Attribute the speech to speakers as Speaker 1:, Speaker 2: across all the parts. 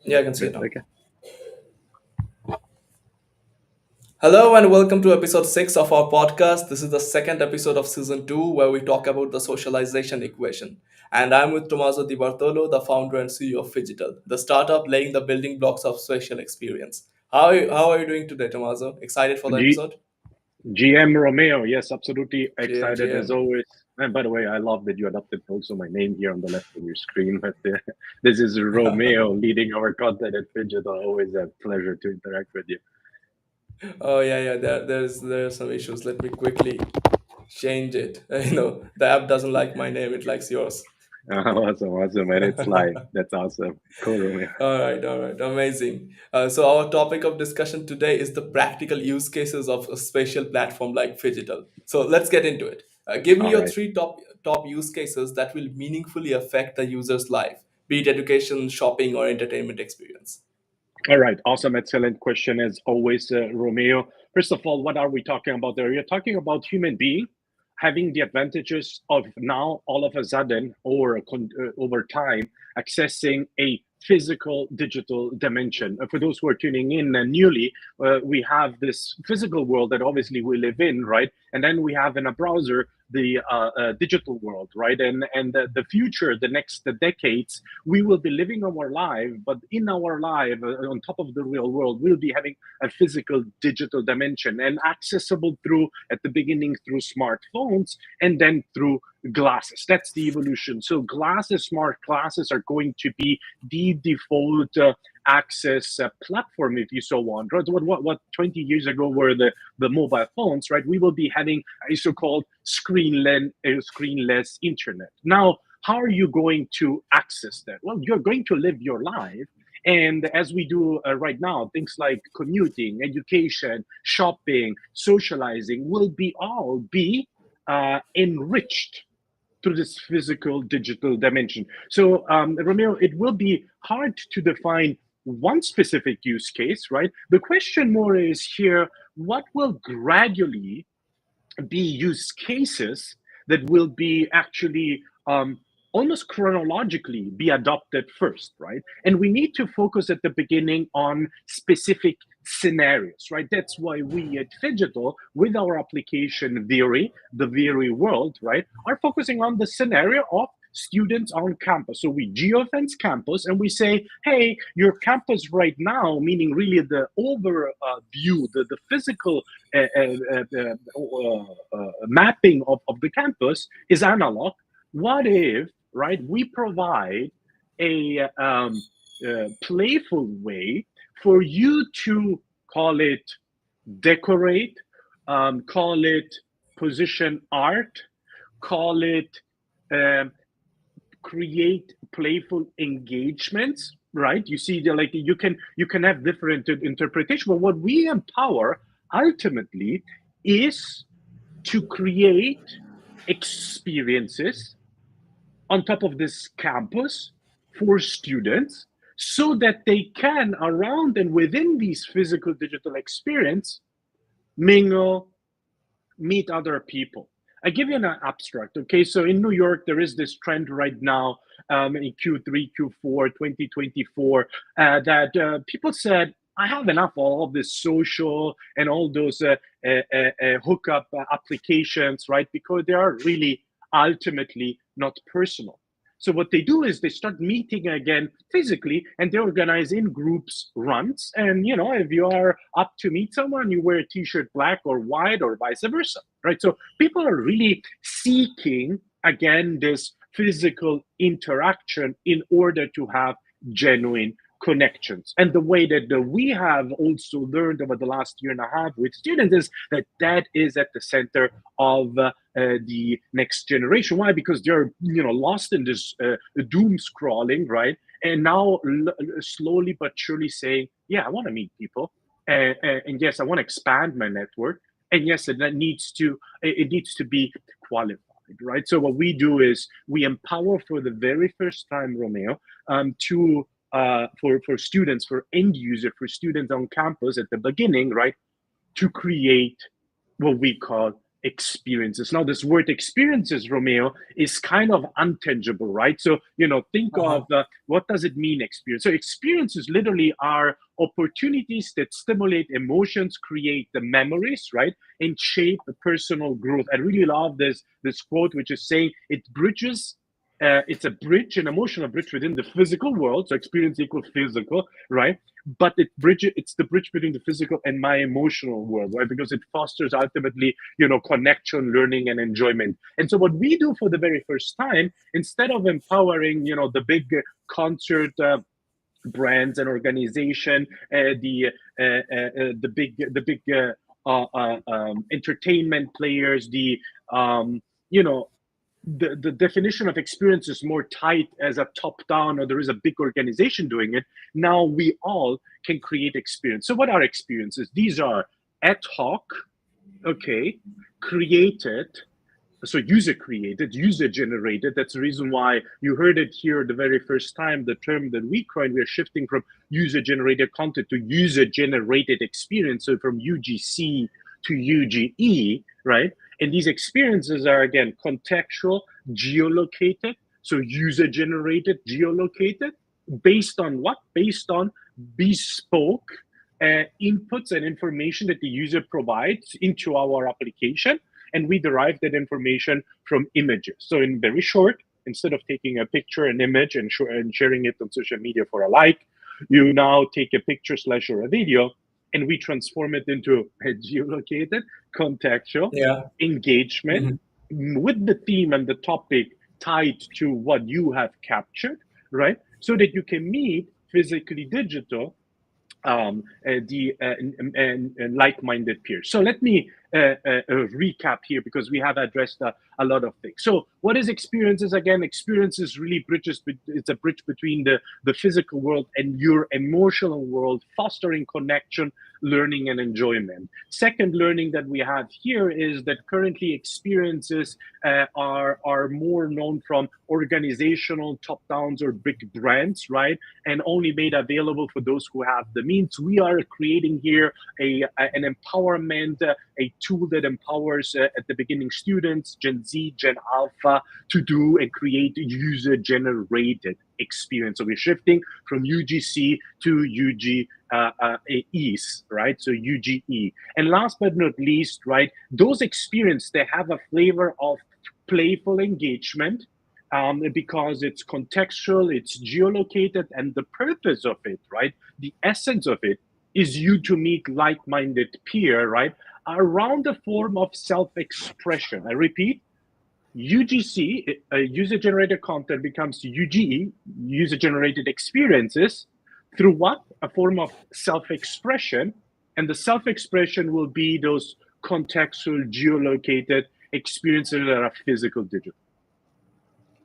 Speaker 1: Yeah, I can see it
Speaker 2: Good.
Speaker 1: now.
Speaker 2: Okay.
Speaker 1: Hello and welcome to episode 6 of our podcast. This is the second episode of season 2 where we talk about the socialization equation. And I'm with Tommaso Di Bartolo, the founder and CEO of Phygital, the startup laying the building blocks of social experience. How are you doing today, Tommaso? Excited for the
Speaker 2: G
Speaker 1: episode?
Speaker 2: GM Romeo. Yes, absolutely
Speaker 1: GM,
Speaker 2: excited as
Speaker 1: GM.
Speaker 2: always. And by the way, I love that you adopted also my name here on the left of your screen. But this is Romeo leading our content at Digital. Always a pleasure to interact with you.
Speaker 1: Oh yeah, yeah. There are some issues. Let me quickly change it. The app doesn't like my name; it likes yours.
Speaker 2: Awesome, awesome. And it's live. That's awesome. Cool, Romeo.
Speaker 1: All right, amazing. So our topic of discussion today is the practical use cases of a spatial platform like Phygital. So let's get into it. Give me
Speaker 2: All
Speaker 1: your
Speaker 2: right.
Speaker 1: three top use cases that will meaningfully affect the user's life, be it education, shopping, or entertainment experience.
Speaker 2: All right, awesome, excellent question as always, Romeo. First of all, what are we talking about there? You're talking about human being having the advantages of now all of a sudden or over time accessing a physical digital dimension. For those who are tuning in newly, we have this physical world that obviously we live in, right? And then we have in a browser the digital world, right? And the future, the next decades, we will be living our life, but in our life, on top of the real world, we'll be having a physical digital dimension and accessible through, at the beginning, through smartphones and then through glasses. That's the evolution. So glasses, smart glasses are going to be the default access platform, if you so want. Right? What 20 years ago were the mobile phones, right? We will be having a so-called screenless internet. Now, how are you going to access that? Well, you're going to live your life. And as we do right now, things like commuting, education, shopping, socializing will be all be enriched through this physical digital dimension. So, Romeo, it will be hard to define one specific use case, right? The question more is here, what will gradually be use cases that will be actually almost chronologically be adopted first, right? And we need to focus at the beginning on specific scenarios, right? That's why we at Phygital, with our application Viri, the Viri world, right, are focusing on the scenario of students on campus. So we geofence campus and we say, hey, your campus right now, meaning really the overview, the physical mapping of the campus is analog. What if, right, we provide a playful way for you to call it decorate, call it position art, call it um, create playful engagements, right? You see, like you can have different interpretation, but what we empower ultimately is to create experiences on top of this campus for students so that they can around and within these physical digital experience mingle, meet other people. I give you an abstract. Okay, so in New York, there is this trend right now in Q3, Q4, 2024, that people said, I have enough of all of this social and all those hookup applications, right? Because they are really ultimately not personal. So what they do is they start meeting again physically, and they organize in groups runs. And if you are up to meet someone, you wear a t-shirt black or white or vice versa, right? So people are really seeking again this physical interaction in order to have genuine connections. And the way that we have also learned over the last year and a half with students is that that is at the center of the next generation. Why? Because they're lost in this doom scrolling, right? And now slowly but surely saying, yeah, I want to meet people, and yes, I want to expand my network, and yes, and that needs to be qualified. Right. So what we do is we empower for the very first time, Romeo, to for students, for end user, for students on campus at the beginning, right, to create what we call experiences. Now, this word experiences, Romeo, is kind of untangible, right? So, think of
Speaker 1: Uh-huh.
Speaker 2: what does it mean, experience? So, experiences literally are opportunities that stimulate emotions, create the memories, right, and shape personal growth. I really love this quote, which is saying it bridges. It's a bridge, an emotional bridge within the physical world. So experience equals physical, right? But it's the bridge between the physical and my emotional world, right? Because it fosters ultimately, connection, learning, and enjoyment. And so what we do for the very first time, instead of empowering, the big concert brands and organization, the big entertainment players, you know the definition of experience is more tight as a top down, or there is a big organization doing it. Now we all can create experience. So what are experiences? These are ad hoc, okay, created, so user created, user generated. That's the reason why you heard it here the very first time, the term that we coined. We're shifting from user generated content to user generated experience, so from UGC to UGE, right? And these experiences are, again, contextual, geolocated, so user generated, geolocated. Based on what? Based on bespoke inputs and information that the user provides into our application, and we derive that information from images. So in very short, instead of taking a picture, an image, and sharing it on social media for a like, you now take a picture slash or a video, and we transform it into a geolocated, contextual
Speaker 1: Yeah.
Speaker 2: engagement
Speaker 1: Mhm.
Speaker 2: with the theme and the topic tied to what you have captured, right? So that you can meet physically digital the and like-minded peers. So let me recap here, because we have addressed a lot of things. So what is experiences? Again, experiences really bridges. It's a bridge between the physical world and your emotional world, fostering connection, learning, and enjoyment. Second learning that we have here is that currently experiences are more known from organizational top downs or big brands, right? And only made available for those who have the means. We are creating here an empowerment, a tool that empowers at the beginning students, Gen Z, Gen Alpha, to do and create user generated experience. So we're shifting from UGC to UGEs, right? So UGE. And last but not least, right, those experiences, they have a flavor of playful engagement, because it's contextual, it's geolocated, and the purpose of it, right? The essence of it is you to meet like-minded peer, right? Around a form of self-expression. I repeat, UGC, user-generated content, becomes UGE, user-generated experiences, through what? A form of self-expression, and the self-expression will be those contextual, geolocated experiences that are physical, digital.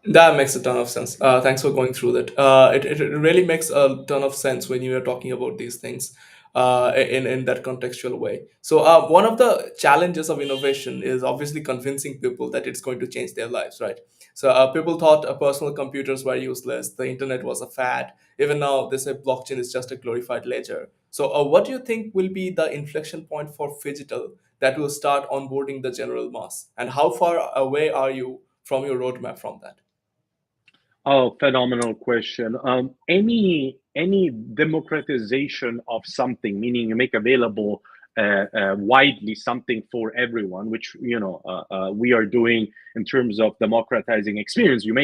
Speaker 1: That makes a ton of sense. Thanks for going through that. It really makes a ton of sense when you are talking about these things in that contextual way. So, one of the challenges of innovation is obviously convincing people that it's going to change their lives, right? So, people thought personal computers were useless, the internet was a fad. Even now, they say blockchain is just a glorified ledger. So, what do you think will be the inflection point for phygital that will start onboarding the general mass? And how far away are you from your roadmap from that?
Speaker 2: Oh, phenomenal question. Any democratization of something, meaning you make available widely something for everyone, which we are doing in terms of democratizing experience. You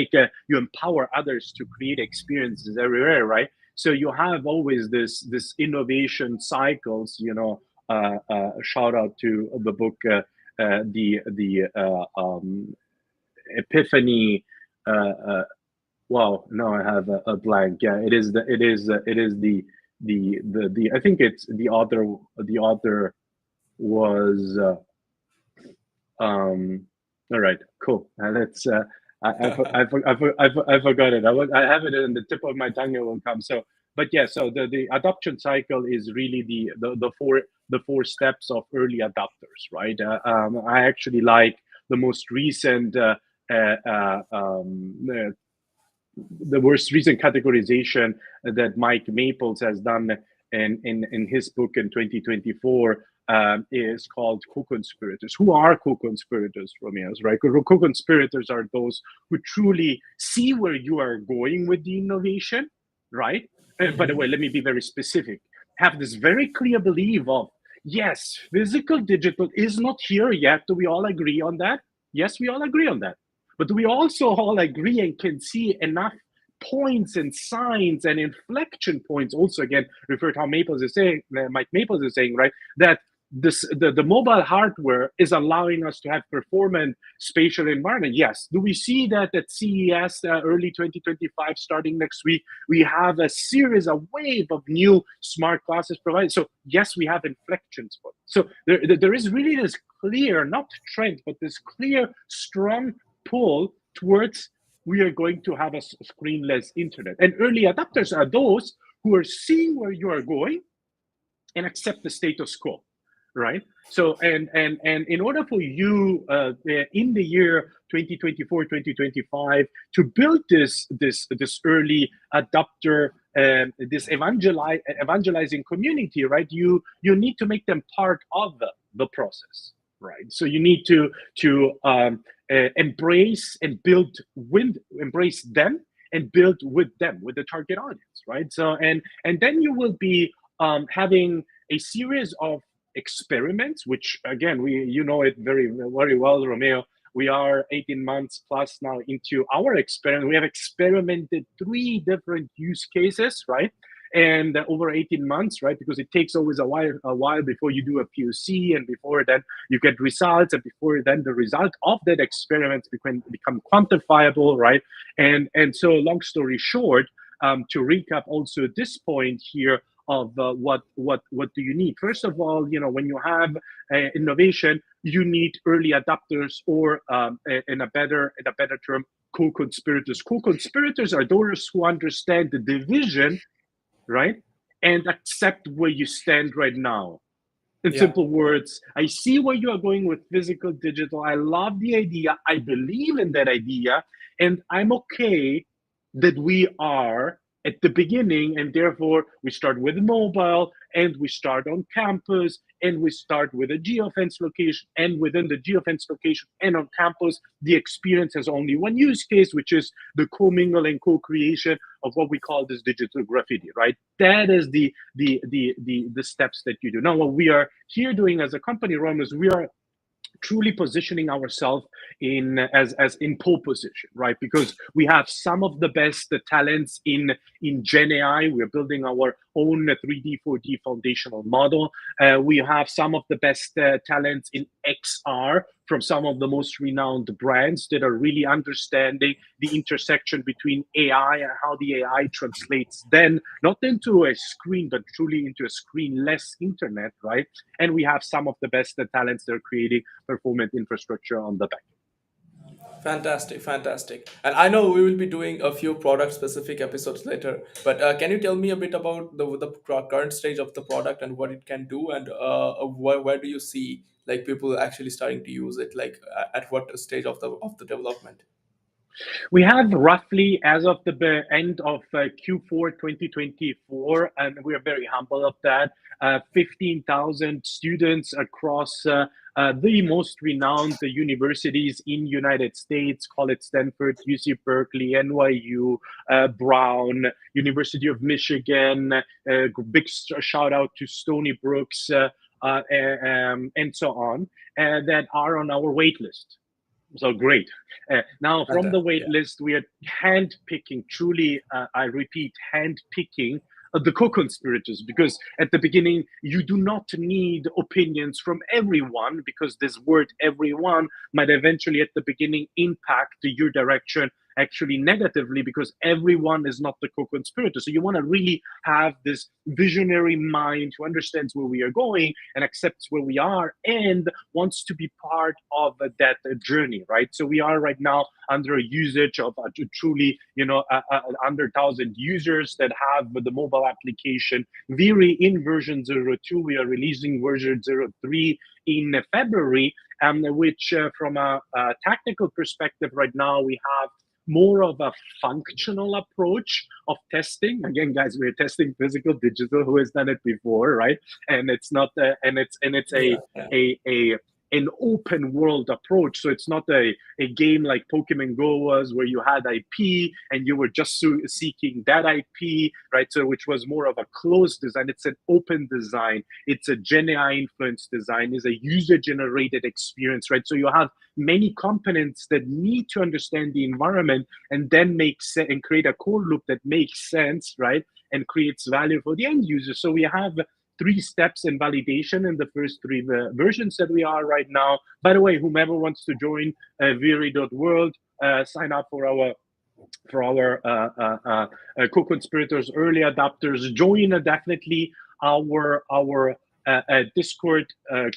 Speaker 2: empower others to create experiences everywhere, right? So you have always this innovation cycles. Shout out to the book, the Epiphany. Uh, Wow, now I have a blank. Yeah, it is. I think it's the author. The author was. All right, cool. Let's. I forgot it. I have it in the tip of my tongue. It will come. So, but yeah. So the adoption cycle is really the four steps of early adopters, right? I actually like the most recent the most recent categorization that Mike Maples has done in his book in 2024 is called co-conspirators. Who are co-conspirators, Romeos, right? Co-conspirators are those who truly see where you are going with the innovation, right? By the way, let me be very specific. Have this very clear belief of, yes, physical digital is not here yet. Do we all agree on that? Yes, we all agree on that. But do we also all agree and can see enough points and signs and inflection points? Also, again, refer to how Maples is saying, Mike Maples is saying, right, that the mobile hardware is allowing us to have performant spatial environment. Yes. Do we see that at CES early 2025, starting next week, we have a series, a wave of new smart glasses provided? So yes, we have inflections. So there is really this clear, not trend, but this clear, strong pull towards we are going to have a screenless internet. And early adopters are those who are seeing where you are going and accept the status quo, right? So and in order for you in the year 2024 2025 to build this early adopter this evangelizing community, right, you need to make them part of the process, right? So you need to embrace and build with embrace them and build with them, with the target audience, right? So and then you will be having a series of experiments, which again, we you know it very well, Romeo. We are 18 months plus now into our experiment. We have experimented 3 different use cases, right? And over 18 months, right? Because it takes always a while before you do a POC, and before then you get results, and before then the result of that experiment become quantifiable, right? And so, long story short, to recap also this point here of what do you need? First of all, when you have innovation, you need early adopters, or in a better term, co-conspirators. Co-conspirators are those who understand the division, right, and accept where you stand right now. In
Speaker 1: Yeah.
Speaker 2: simple words, I see where you are going with physical digital. I love the idea. I believe in that idea. And I'm okay that we are at the beginning. And therefore, we start with mobile, and we start on campus, and we start with a geofence location. And within the geofence location and on campus, the experience has only one use case, which is the commingle and co-creation of what we call this digital graffiti, right? That is the steps that you do. Now, what we are here doing as a company, Ron, is we are truly positioning ourselves as in pole position, right? Because we have some of the best talents in Gen AI. We're building our own 3D 4D foundational model. We have some of the best talents in XR from some of the most renowned brands that are really understanding the intersection between AI and how the AI translates then not into a screen, but truly into a screenless internet, right? And we have some of the best talents that are creating performant infrastructure on the back.
Speaker 1: Fantastic, fantastic. And I know we will be doing a few product specific episodes later, but can you tell me a bit about the current stage of the product and what it can do, and where do you see like people actually starting to use it, like at what stage of the development?
Speaker 2: We have roughly, as of the end of Q4 2024, and we are very humble of that, 15,000 students across the most renowned universities in United States. Call it Stanford, UC Berkeley, NYU, Brown, University of Michigan. Big shout out to Stony Brooks, and so on, that are on our wait list. So great. Now, from the wait
Speaker 1: Yeah.
Speaker 2: list, we are hand picking, truly, I repeat, hand picking the co conspirators, because at the beginning, you do not need opinions from everyone, because this word everyone might eventually at the beginning impact your direction actually negatively, because everyone is not the co-conspirator. So you want to really have this visionary mind who understands where we are going and accepts where we are and wants to be part of that journey, right? So we are right now under a usage of truly, under 1,000 users that have the mobile application. Very in version 02, we are releasing version 03 in February, which from a tactical perspective right now, we have more of a functional approach of testing. Again, guys, we're testing physical, digital. Who has done it before, right? And it's not, and it's
Speaker 1: Yeah, yeah.
Speaker 2: a an open world approach. So it's not a game like Pokemon Go was, where you had IP and you were just seeking that IP, right? So which was more of a closed design. It's an open design. It's a Gen AI influenced design. It's a user generated experience, right? So you have many components that need to understand the environment and then make sense and create a code loop that makes sense, right? And creates value for the end user. So we have three steps in validation in the first three versions that we are right now. By the way, whomever wants to join Viri.world, sign up for our co-conspirators, early adopters. Join definitely our Discord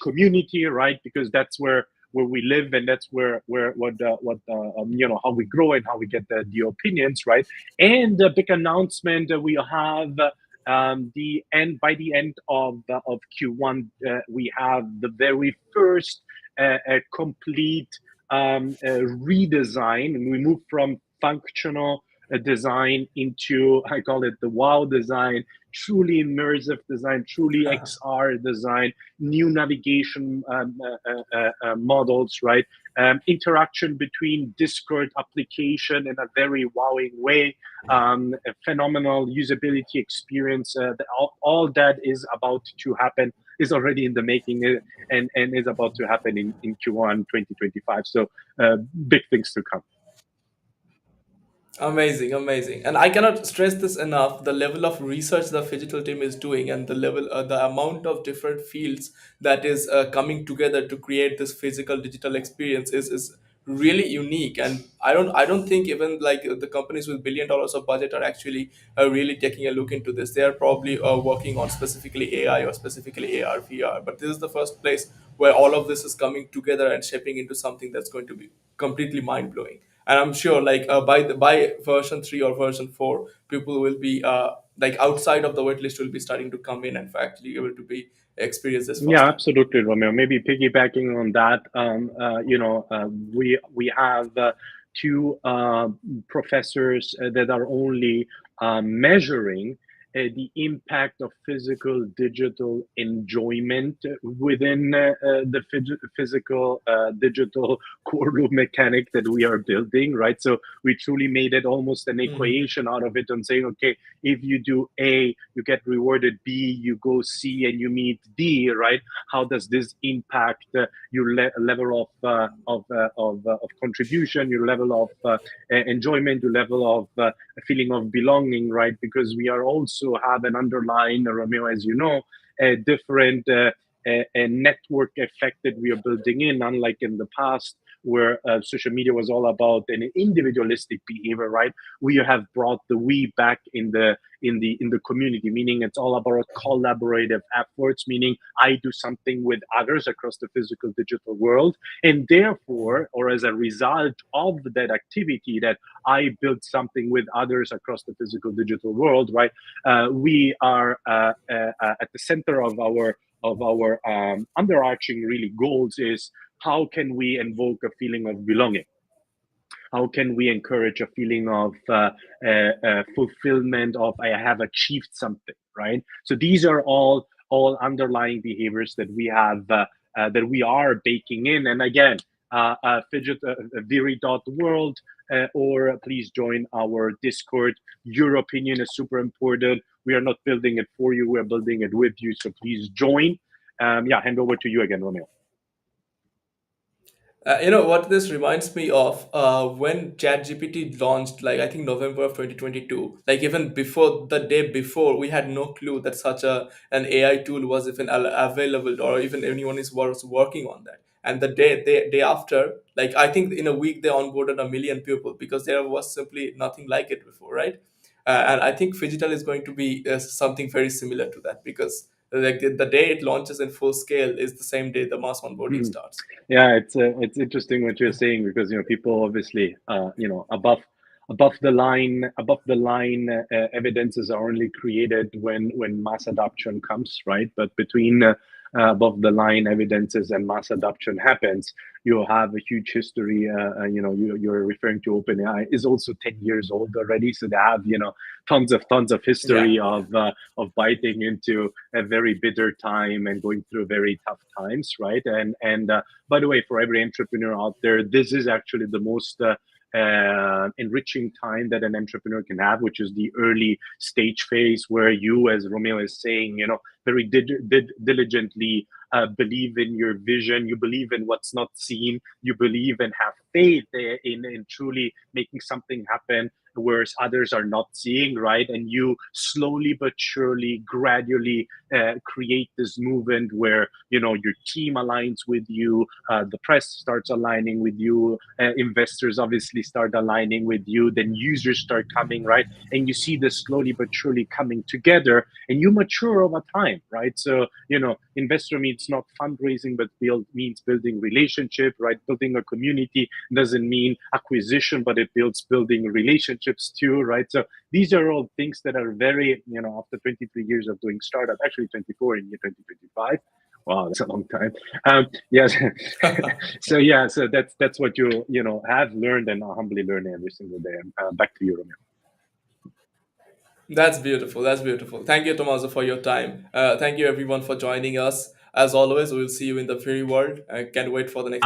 Speaker 2: community, right? Because that's where we live, and that's where how we grow and how we get the opinions, right? And the big announcement that we have. The end by the end of Q1, we have the very first complete redesign, and we move from functional design into, I call it the wow design, truly immersive design, truly XR design, new navigation models, right? Interaction between Discord application in a very wowing way, a phenomenal usability experience. All that is about to happen, is already in the making, and is about to happen in Q1 2025. So big things to come.
Speaker 1: Amazing, amazing. And I cannot stress this enough, the level of research the digital team is doing, and the amount of different fields that is coming together to create this physical digital experience is really unique. And I don't think even like the companies with $1 billion of budget are actually really taking a look into this. They are probably working on specifically AI or specifically AR, VR. But this is the first place where all of this is coming together and shaping into something that's going to be completely mind blowing. And I'm sure like by version 3 or version 4, people will be like outside of the waitlist will be starting to come in and actually able to be experience this
Speaker 2: Yeah,
Speaker 1: firsthand.
Speaker 2: absolutely, Romeo. Maybe piggybacking on that, we have two professors that are only measuring the impact of physical digital enjoyment within the physical digital core loop mechanic that we are building, right? So we truly made it almost an
Speaker 1: Mhm.
Speaker 2: equation out of it, and saying, okay, if you do A, you get rewarded B, you go C, and you meet D, right? How does this impact your level of contribution, your level of enjoyment, your level of a feeling of belonging, right? Because we are also have an underlying, Romeo, as you know, a different a network effect that we are building in, unlike in the past where social media was all about an individualistic behavior, right? We have brought the we back in the community, meaning it's all about collaborative efforts, meaning I do something with others across the physical digital world, and therefore, or as a result of that activity, that I build something with others across the physical digital world, right? We are at the center of our underarching really goals is how can we invoke a feeling of belonging? How can we encourage a feeling of fulfillment, of I have achieved something, right? So these are all underlying behaviors that we have that we are baking in. And again, fidget viri.world, or please join our Discord. Your opinion is super important. We are not building it for you, we're building it with you, so please join. Yeah, hand over to you again, Romeo.
Speaker 1: You know what this reminds me of when ChatGPT launched, like I think November of 2022. Like even before the day before, we had no clue that such a an AI tool was even available, or even anyone was working on that. And the day after, like I think in a week they onboarded 1 million people because there was simply nothing like it before, right? And I think Phygital is going to be something very similar to that because like the day it launches in full scale is the same day the mass onboarding starts.
Speaker 2: Yeah, it's interesting what you're saying, because people obviously above the line evidences are only created when mass adoption comes, right? But between above the line evidences and mass adoption happens, you have a huge history. You're referring to OpenAI is also 10 years old already, so they have tons of
Speaker 1: Yeah.
Speaker 2: history of biting into a very bitter time and going through very tough times, right? And by the way, for every entrepreneur out there, this is actually the most enriching time that an entrepreneur can have, which is the early stage phase where you, as Romeo is saying, very diligently believe in your vision, you believe in what's not seen, you believe and have faith in truly making something happen, whereas others are not seeing, right? And you slowly but surely, gradually create this movement where your team aligns with you, the press starts aligning with you, investors obviously start aligning with you, then users start coming, right? And you see this slowly but surely coming together, and you mature over time, right? So investor means not fundraising, but means building relationship, right? Building a community doesn't mean acquisition, but it builds building relationships too, right? So these are all things that are very, after 23 years of doing startup, actually 24 in year 2025. Wow, that's a long time. Yes. So yeah, so that's what you have learned and are humbly learning every single day. Back to you, Romeo.
Speaker 1: That's beautiful. That's beautiful. Thank you, Tommaso, for your time. Thank you, everyone, for joining us. As always, we will see you in the free world. I can't wait for the next